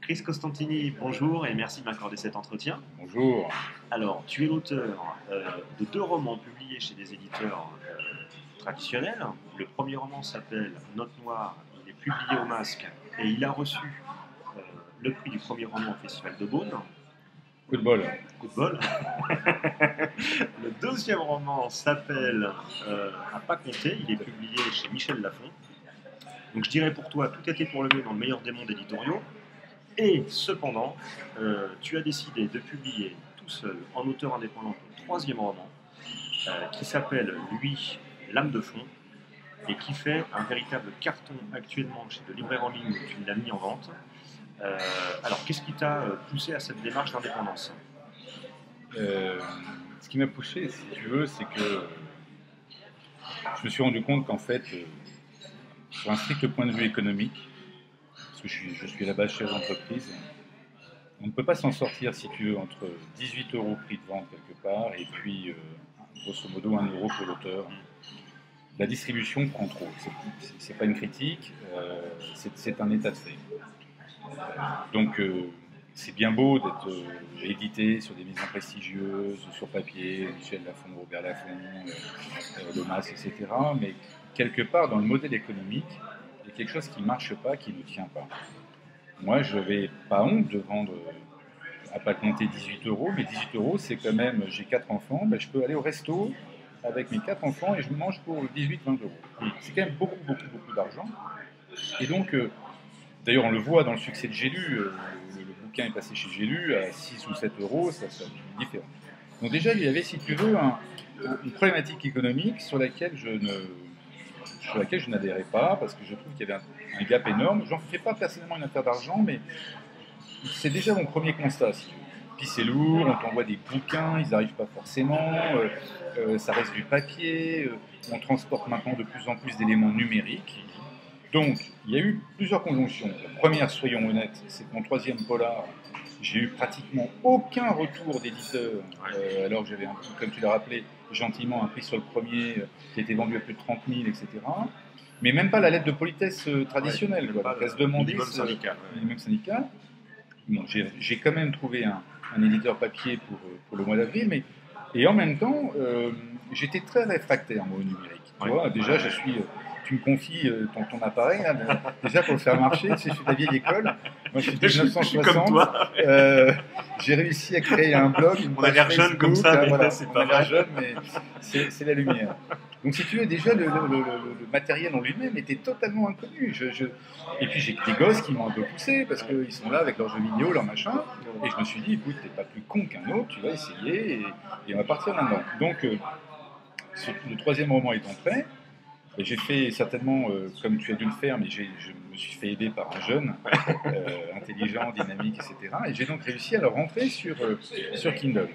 Chris Costantini, bonjour et merci de m'accorder cet entretien. Bonjour. Alors, tu es l'auteur de deux romans publiés chez des éditeurs traditionnels. Le premier roman s'appelle Note Noire, il est publié au Masque et il a reçu euh, le prix du premier roman au Festival de Beaune. Coup de bol. Coup de bol. Le deuxième roman s'appelle À pas compter, il est publié chez Michel Lafon. Donc je dirais pour toi, tout a été pour le mieux dans le meilleur des mondes éditoriaux. Et cependant, tu as décidé de publier tout seul, en auteur indépendant, ton troisième roman, qui s'appelle, lui, L'âme de fond, et qui fait un véritable carton actuellement chez de libraires en ligne où tu l'as mis en vente. Alors, qu'est-ce qui t'a poussé à cette démarche d'indépendance? Euh, Ce qui m'a poussé, si tu veux, c'est que je me suis rendu compte qu'en fait, sur un strict point de vue économique, parce que je suis à la base chef d'entreprise, on ne peut pas s'en sortir, si tu veux, entre 18 euros prix de vente quelque part, et puis, grosso modo, 1 euro pour l'auteur. La distribution prend trop. C'est pas une critique, c'est un état de fait. Donc, c'est bien beau d'être édité sur des maisons prestigieuses, sur papier, Michel Lafon, Robert Laffont, Le Mas, etc. Mais quelque part, dans le modèle économique, il y a quelque chose qui ne marche pas, qui ne tient pas. Moi, je n'avais pas honte de vendre, à pas compter 18 euros, mais 18 euros, c'est quand même, j'ai 4 enfants, ben, je peux aller au resto avec mes 4 enfants et je mange pour 18-20 euros. C'est quand même beaucoup, beaucoup, beaucoup d'argent. Et donc, d'ailleurs, on le voit dans le succès de J'ai lu, le bouquin est passé chez J'ai lu à 6 ou 7 euros, ça a une différence. Donc déjà, il y avait, si tu veux, une problématique économique sur laquelle je n'adhérais pas, parce que je trouve qu'il y avait un gap énorme. J'en fais pas personnellement une affaire d'argent, mais c'est déjà mon premier constat, si tu veux. Puis c'est lourd, on t'envoie des bouquins, ils n'arrivent pas forcément, ça reste du papier, on transporte maintenant de plus en plus d'éléments numériques. Donc, il y a eu plusieurs conjonctions. La première, soyons honnêtes, c'est que mon troisième polar, j'ai eu pratiquement aucun retour d'éditeur, alors que j'avais, comme tu l'as rappelé, gentiment un prix sur le premier qui était vendu à plus de 30 000, etc. Mais même pas la lettre de politesse traditionnelle, Ouais, quoi. Donc, à se demander, minimum syndical. minimum syndical. Bon, j'ai quand même trouvé un éditeur papier pour le mois d'avril, mais et en même temps, j'étais très réfractaire moi, au numérique. Tu vois, déjà, tu me confies ton appareil, là, déjà pour le faire marcher, tu sais, je suis de la vieille école. Moi, je suis de Je suis comme 1960. toi. J'ai réussi à créer un blog, une On a page l'air jeune Facebook, comme ça, mais voilà, c'est on pas a l'air vrai. jeune, mais c'est la lumière. Donc, si tu veux, déjà, le matériel en lui-même était totalement inconnu. Et puis, j'ai des gosses qui m'ont un peu poussé parce qu'ils sont là avec leurs jeux vidéo, leurs machins. Et je me suis dit, écoute, t'es pas plus con qu'un autre, tu vas essayer et on va partir là-dedans. Donc, le troisième roman étant prêt, et j'ai fait certainement, comme tu as dû le faire, mais je me suis fait aider par un jeune, intelligent, dynamique, etc. Et j'ai donc réussi à le rentrer sur Kindle.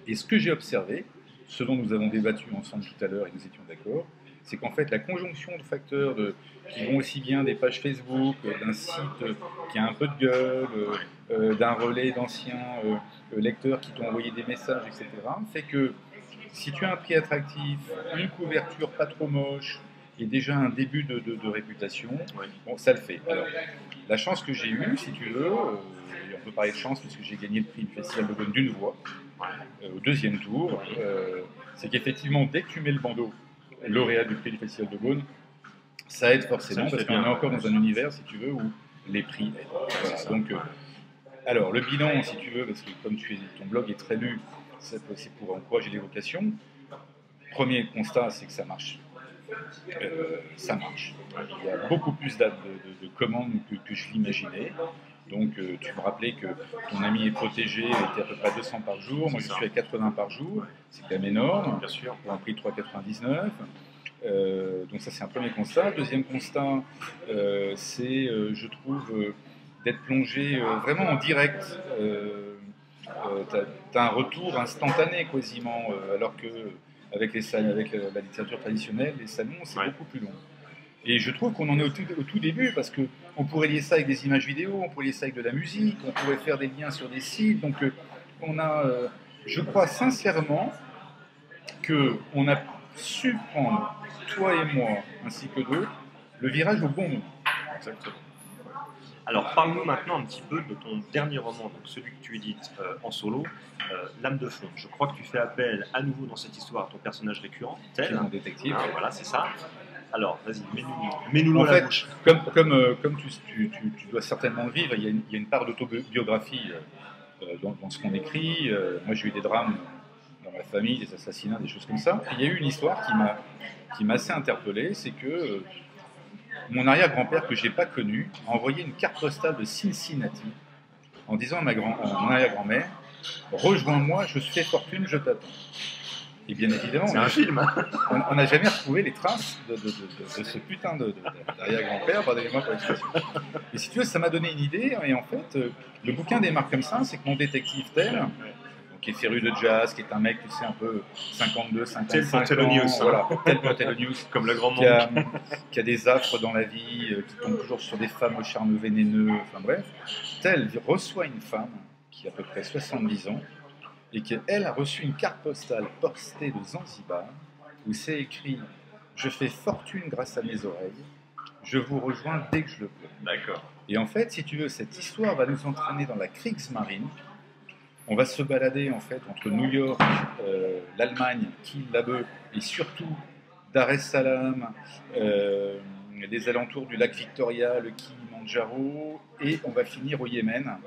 Et ce que j'ai observé, ce dont nous avons débattu ensemble tout à l'heure et nous étions d'accord, c'est qu'en fait la conjonction de facteurs qui vont aussi bien des pages Facebook, d'un site qui a un peu de gueule, d'un relais d'anciens lecteurs qui t'ont envoyé des messages, etc., fait que si tu as un prix attractif, une couverture pas trop moche et déjà un début de réputation, Ouais. bon, ça le fait. Alors, la chance que j'ai eue, si tu veux, et on peut parler de chance puisque j'ai gagné le prix du Festival de Beaune d'une voix, au deuxième tour, c'est qu'effectivement, dès que tu mets le bandeau lauréat du prix du Festival de Beaune, ça aide forcément parce qu'on est encore dans un univers, si tu veux, où les prix aident. Voilà, donc, alors, le bilan, si tu veux, parce que comme ton blog est très lu, c'est pour encourager les vocations. Premier constat, c'est que ça marche. Ça marche. Il y a beaucoup plus de commandes que je l'imaginais. Donc, tu me rappelais que ton ami est protégé, il était à peu près à 200 par jour. Moi, je suis à 80 par jour. C'est quand même énorme. Bien sûr. Pour un prix de 3,99. Donc, ça, c'est un premier constat. Deuxième constat, c'est, je trouve, d'être plongé vraiment en direct. Tu as un retour instantané quasiment, alors que avec la littérature traditionnelle, les salons, c'est beaucoup plus long. Et je trouve qu'on en est au tout début, parce qu'on pourrait lier ça avec des images vidéo, on pourrait lier ça avec de la musique, on pourrait faire des liens sur des sites. Donc on a, je crois sincèrement qu'on a su prendre, toi et moi, ainsi que d'autres, le virage au bon moment. Exactement. Alors, parle-nous maintenant un petit peu de ton dernier roman, donc celui que tu édites en solo, L'âme de fond. Je crois que tu fais appel à nouveau dans cette histoire à ton personnage récurrent, Qui est Tel. mon détective. Voilà, c'est ça. Alors, vas-y, mets-nous-le En à la fait, bouche. comme tu dois certainement le vivre, il y a une part d'autobiographie dans ce qu'on écrit. Moi, j'ai eu des drames dans ma famille, des assassinats, des choses comme ça. Et il y a eu une histoire qui m'a assez interpellé, c'est que mon arrière-grand-père, que je n'ai pas connu, a envoyé une carte postale de Cincinnati en disant à mon arrière-grand-mère « Rejoins-moi, je fais fortune, je t'attends ». Et bien évidemment, C'est un film. on n'a jamais retrouvé les traces de ce putain d'arrière-grand-père, pardonnez-moi pour l'expression. Et si tu veux, ça m'a donné une idée, et en fait, le bouquin démarre comme ça, c'est que mon détective Tel, donc, qui est féru de jazz, qui est un mec, tu sais, un peu 52, 55 Tel ans, Pontelonius, voilà, Tel Pontelonius, Comme le grand qui monde. qui a des affres dans la vie, qui tombe toujours sur des femmes au charme vénéneux, enfin bref. Tel reçoit une femme qui a à peu près 70 ans, et qu'elle a reçu une carte postale postée de Zanzibar où c'est écrit « Je fais fortune grâce à mes oreilles, je vous rejoins dès que je le peux ». D'accord. Et en fait, si tu veux, cette histoire va nous entraîner dans la Kriegsmarine. On va se balader en fait entre New York, l'Allemagne, Kiel, Laboe, et surtout Dar es Salaam, les alentours du lac Victoria, le Kilimandjaro, et on va finir au Yémen,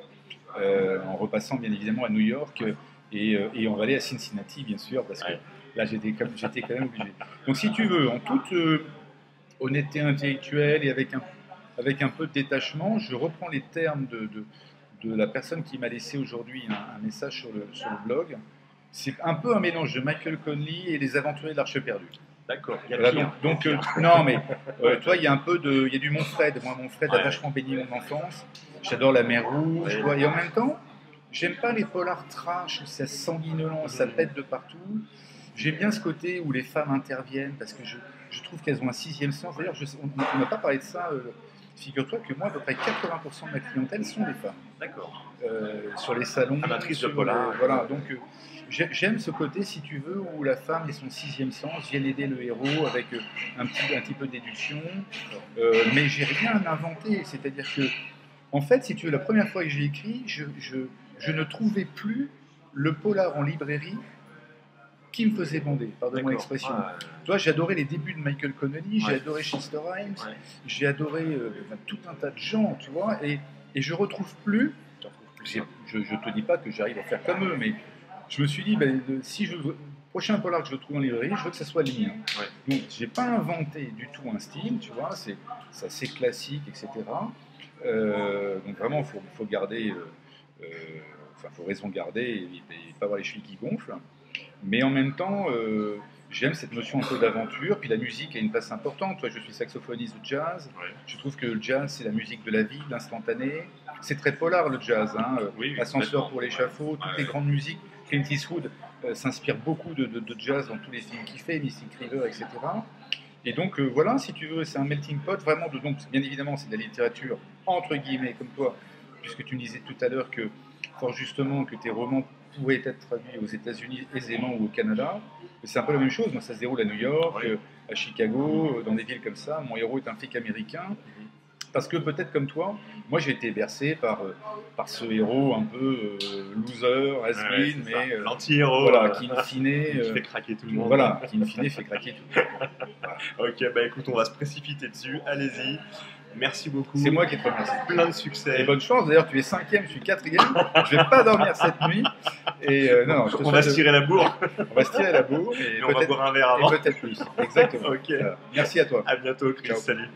en repassant bien évidemment à New York. Et on va aller à Cincinnati, bien sûr, parce que là, j'étais quand même obligé. Donc, si tu veux, en toute honnêteté intellectuelle et avec un peu de détachement, je reprends les termes de la personne qui m'a laissé aujourd'hui un message sur le blog. C'est un peu un mélange de Michael Connelly et les Aventuriers de l'Arche perdue. D'accord. Il y a Voilà, pire. donc non, mais toi, il y a il y a du Montfred. Moi, Montfred a Ouais. vachement béni mon enfance. J'adore la mer Rouge, Ouais. quoi. Et en même temps, j'aime pas les polars trash où c'est sanguinolent, ça pète de partout. J'aime bien ce côté où les femmes interviennent parce que je trouve qu'elles ont un sixième sens. D'ailleurs, on n'a pas parlé de ça. Figure-toi que moi, à peu près 80% de ma clientèle sont des femmes. D'accord. Sur les salons. Amatrices de sur, polar. Voilà, donc j'aime ce côté, si tu veux, où la femme et son sixième sens viennent aider le héros avec un petit peu d'éducation. Mais j'ai rien inventé. C'est-à-dire que, en fait, si tu veux, la première fois que j'ai écrit, je ne trouvais plus le polar en librairie qui me faisait bander, pardonne-moi l'expression. Toi, j'ai adoré les débuts de Michael Connelly, j'ai adoré Chester Himes, j'ai adoré tout un tas de gens, tu vois, et je retrouve plus. Je te dis pas que j'arrive à faire comme eux, mais je me suis dit, si le prochain polar que je trouve en librairie, je veux que ça soit le mien. Donc, j'ai pas inventé du tout un style, tu vois, c'est assez classique, etc. Donc vraiment, faut garder, faut raison garder et pas avoir les chevilles qui gonflent. Mais en même temps, j'aime cette notion un peu d'aventure. Puis la musique a une place importante. Toi, je suis saxophoniste de jazz. Je trouve que le jazz, c'est la musique de la vie, de l'instantané. C'est très polar le jazz. Ascenseur pour l'échafaud, toutes les grandes musiques. Clint Eastwood s'inspire beaucoup de jazz dans tous les films qu'il fait, Mystic River, etc. Et donc voilà, si tu veux, c'est un melting pot vraiment donc bien évidemment c'est de la littérature entre guillemets comme toi, puisque tu me disais tout à l'heure que fort justement que tes romans pouvaient être traduits aux États-Unis aisément ou au Canada. C'est un peu la même chose. Moi, ça se déroule à New York, à Chicago, dans des villes comme ça. Mon héros est un flic américain. Parce que peut-être comme toi, moi j'ai été bercé par ce héros un peu loser, has-been, mais l'anti-héros, voilà, qui in fine fait craquer tout le monde. Voilà, qui in fine fait craquer tout le monde. Voilà. Ok, écoute, on va se précipiter dessus. Allez-y. Merci beaucoup. C'est moi qui te remercie. Plein de succès. Et bonne chance. D'ailleurs, tu es 5e, je suis 4e. Je vais pas dormir cette nuit. Et non, on va se tirer la bourre. On va se tirer la bourre. Et on va boire un verre avant. Et peut-être plus. Exactement. Ok. Merci à toi. À bientôt, Chris. Ciao. Salut.